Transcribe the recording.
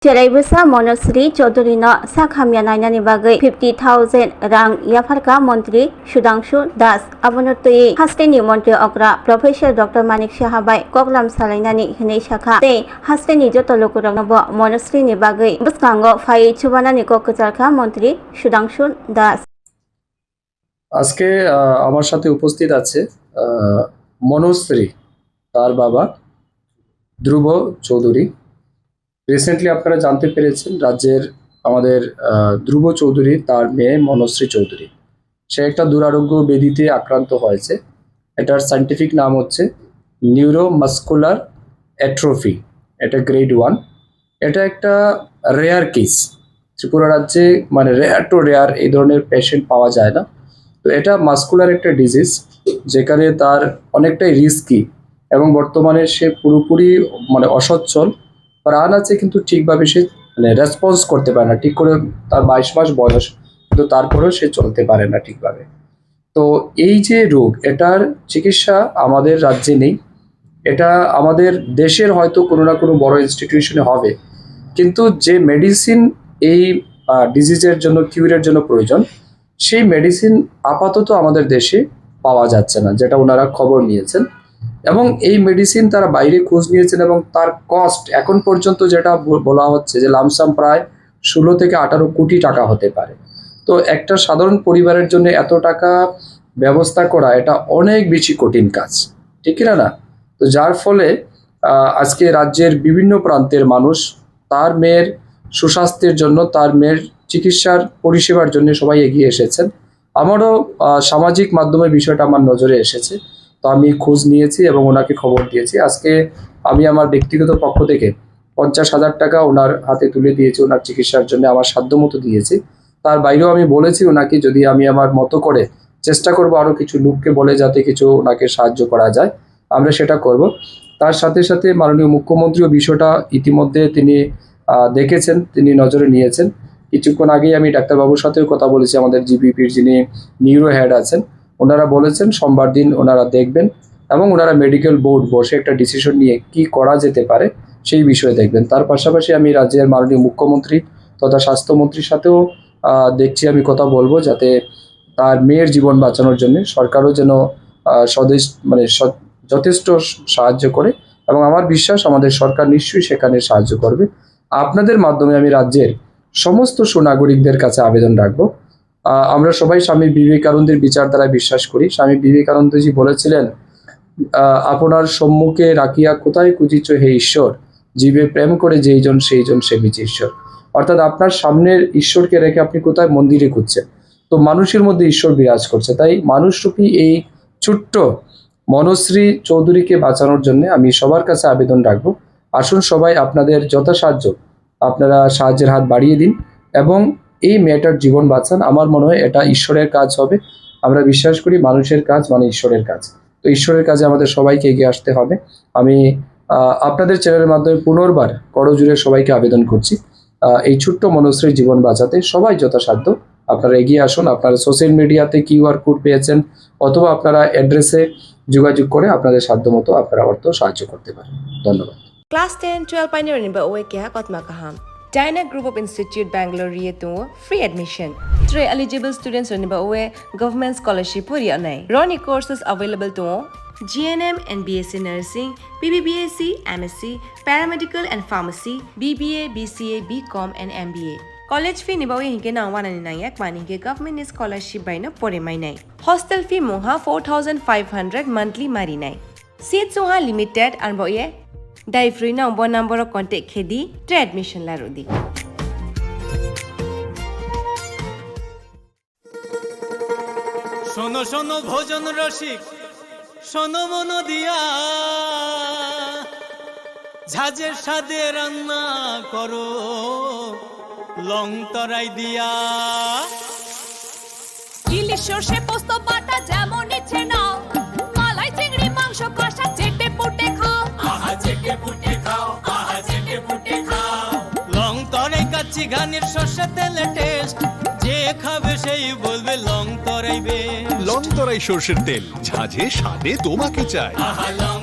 Jeraibusa Monosri Chaudhuri no Sakhamya Nainani bagai 50,000 rang Yafarka Montri Sudangshu Das Abonotoi Hasteni Montre Okra Professor Dr. Manik Shahabai Koklam Salainani Hinei Shakha Te Hasteni Jotolokurangbo Monosri ni bagai Buskango Fai Chubanani Kokutarka Montri Sudangshu Das আজকে আমার সাথে উপস্থিত আছে মনোশ্রী তার বাবা ধ্রুব Chowdhury. Recently আপনারা জানতে পেরেছেন রাজ্যের আমাদের ধ্রুব চৌধুরী তার মেয়ে মনোশ্রী চৌধুরী সে একটা দুরারোগ্য ব্যাধিতে আক্রান্ত হয়েছে। এটার সায়েন্টিফিক নাম হচ্ছে নিউরোমাস্কুলার অ্যাট্রফি। এটা গ্রেড 1। এটা একটা রেয়ার কেস। ত্রিপুরা রাজ্যে মানে রেয়ার টু রেয়ার এই ধরনের পেশেন্ট পাওয়া যায় না। তো এটা মাস্কুলার একটা ডিজিজ যেখানে তার অনেকটাই রিস্কি এবং বর্তমানে সে পুরোপুরি মানে অসচ্ছল, প্রাণ আছে কিন্তু ঠিকভাবে সে মানে রেসপন্স করতে পারে না। ঠিক করে তার 22 মাস বয়স, কিন্তু তারপরেও সে চলতে পারে না ঠিকভাবে। তো এই যে রোগ, এটার চিকিৎসা আমাদের রাজ্যে নেই। এটা আমাদের দেশের হয়তো কোনো না কোনো বড় ইনস্টিটিউশনে হবে, কিন্তু যে মেডিসিন এই ডিজিজের জন্য কিউরের জন্য প্রয়োজন সেই মেডিসিন আপাতত আমাদের দেশে পাওয়া যাচ্ছে না, যেটা ওনারা খবর নিয়েছেন। এবং এই মেডিসিন তারা বাইরে খোঁজ নিয়েছেন এবং তার কস্ট এখন পর্যন্ত যেটা বলা হচ্ছে যে লামসাম প্রায় 16 থেকে 18 কোটি টাকা হতে পারে। তো একটা সাধারণ পরিবারের জন্য এত টাকা ব্যবস্থা করা এটা অনেক বেশি কঠিন কাজ, ঠিক কিনা না? তো যার ফলে আজকে রাজ্যের বিভিন্ন প্রান্তের মানুষ তার মেয়ের সুস্বাস্থ্যের জন্য, তার মেয়ের চিকিৎসার পরিষেবার জন্য সবাই এগিয়ে এসেছেন। আমারও সামাজিক মাধ্যমে বিষয়টা আমার নজরে এসেছে, তো আমি খোঁজ নিয়েছি এবং ওনাকে খবর দিয়েছি। আজকে আমি আমার ব্যক্তিগত পক্ষ থেকে 50,000 টাকা ওনার হাতে তুলে দিয়েছি ওনার চিকিৎসার জন্য, আমার সাধ্যমতো দিয়েছি। তার বাইরেও আমি বলেছি ওনাকে যদি আমি আমার মতো করে চেষ্টা করব আরও কিছু লোককে বলে যাতে কিছু ওনাকে সাহায্য করা যায়, আমরা সেটা করব। তার সাথে সাথে মাননীয় মুখ্যমন্ত্রীও বিষয়টা ইতিমধ্যে তিনি দেখেছেন, তিনি নজরে নিয়েছেন। কিছুক্ষণ আগেই আমি ডাক্তারবাবুর সাথেও কথা বলেছি, আমাদের জিবিপির যিনি নিউরো হেড আছেন, ওনারা বলেছেন সোমবার দিন ওনারা দেখবেন এবং ওনারা মেডিকেল বোর্ড বসে একটা ডিসিশন নিয়ে কি করা যেতে পারে সেই বিষয়ে দেখবেন। তার পাশাপাশি আমি রাজ্যের মাননীয় মুখ্যমন্ত্রী তথা স্বাস্থ্যমন্ত্রীর সাথেও দেখছি আমি কথা বলবো, যাতে তার মেয়ের জীবন বাঁচানোর জন্য সরকারও যেন যথেষ্ট সাহায্য করে, এবং আমার বিশ্বাস আমাদের সরকার নিশ্চয়ই সেখানে সাহায্য করবে। আপনাদের মাধ্যমে আমি রাজ্যের সমস্ত সুনাগরিকদের কাছে আবেদন রাখবো। আমরা সবাই স্বামী বিবেকানন্দের বিচারধারায় বিশ্বাস করি। স্বামী বিবেকানন্দজি বলেছিলেন, আপনার সম্মুখে রাখিয়া কোথায় খুঁজিছ হে ঈশ্বর, জীবে প্রেম করে যেইজন সেইজন সেবিছে ঈশ্বর। অর্থাৎ আপনার সামনের ঈশ্বরকে রেখে আপনি কোথায় মন্দিরে খুঁজছেন, তো মানুষের মধ্যে ঈশ্বর বিরাজ করছে। তাই মানুষরূপী এই ছোট্ট মনোশ্রী চৌধুরীকে বাঁচানোর জন্য আমি সবার কাছে আবেদন রাখবো। আসুন সবাই আপনাদের যথাসাধ্য আপনারা সাহায্যের হাত বাড়িয়ে দিন এবং এই মেয়েটার জীবন বাঁচান। আমার মনে হয় এটা ঈশ্বরের কাজ হবে। আমরা বিশ্বাস করি মানুষের কাজ মানে ঈশ্বরের কাজ, তো ঈশ্বরের কাজে আমাদের সবাইকে এগিয়ে আসতে হবে। আমি আপনাদের চ্যানেলের মাধ্যমে পুনর্বার করজোড়ে সবাইকে আবেদন করছি, এই ছোট্ট মনোশ্রীর জীবন বাঁচাতে সবাই যথাসাধ্য আপনারা এগিয়ে আসুন। আপনারা সোশ্যাল মিডিয়াতে কিউআর কোড পেয়েছেন অথবা আপনারা অ্যাড্রেসে যোগাযোগ করে আপনাদের সাধ্যমতো আপনারা অর্থ সাহায্য করতে পারেন। ধন্যবাদ। Class 10-12 pioneer ni ba oe kya kotma kaham. Dyna Group of Institute Bangalore riyetu free admission. 3 eligible students ni ba oe government scholarship puri anai. Roni courses available to GNM and BSc Nursing, BBBSc, MSc, Paramedical and Pharmacy, BBA, BCA, BCom and MBA. College fee ni ba oe hinke na 199 mani ke government scholarship by na pore mai nai. Hostel fee moha 4,500 monthly mari nai. Seats moha limited and ba oe Dai free na umbo number of contact khedi tre admission la rodi. শোনো শোনো ভোজন রসিক, শোনো মন দিয়া, ঝাঁঝের স্বাদে রান্না করো লং তরাই দিয়া। ইলিশ সর্ষে পোস্ত বাটা যেমন ইচ্ছে নাও, মালাই চিংড়ি মাংস কষা চেটে পুটে খাও, আহা চেটে পুটে খাও, আহা চেটে পুটে খাও। লং তরাই কাচ্চি ঘানির সর্ষে তেলে টেস্ট, যে খাবে সেই বলবে লং তরাই বে। লং তরাই সর্ষের তেল, ঝাঁঝে স্বাদে তোমাকে চাই। আহা লং